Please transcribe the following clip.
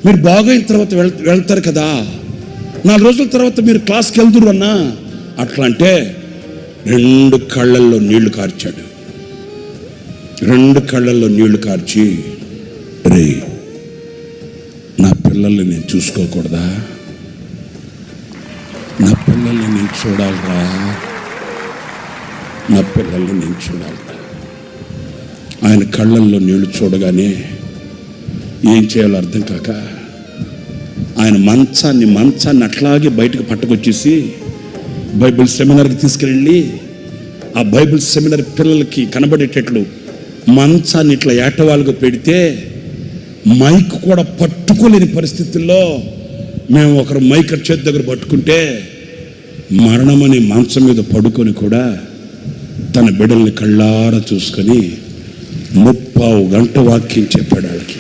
మీరు బాగైన తర్వాత వెళ్తారు కదా, 4 రోజుల తర్వాత మీరు క్లాస్కి వెళ్తురు అన్నా. అట్లా అంటే 2 కళ్ళల్లో నీళ్లు కార్చాడు. 2 కళ్ళల్లో నీళ్లు కార్చి, రే నా పిల్లల్ని నేను చూసుకోకూడదా? నా పిల్లల్ని నేను చూడాలరా, నా పిల్లల్ని నేను చూడాలరా. ఆయన కళ్ళల్లో నీళ్లు చూడగానే ఏం చేయాలో అర్థం కాక ఆయన మంచాన్ని అట్లాగే బయటకు పట్టుకొచ్చేసి బైబిల్ సెమినార్కి తీసుకెళ్ళి, ఆ బైబిల్ సెమినార్ పిల్లలకి కనబడేటట్లు మంచాన్ని ఇట్లా ఏటవాళ్ళుగా పెడితే, మైక్ కూడా పట్టుకోలేని పరిస్థితుల్లో మేము ఒకరు మైక్ చేతి దగ్గర పట్టుకుంటే, మరణమని మంచం మీద పడుకొని కూడా తన బిడ్డల్ని కళ్ళారా చూసుకొని 30 గంట వాక్యం చెప్పాడు వాళ్ళకి.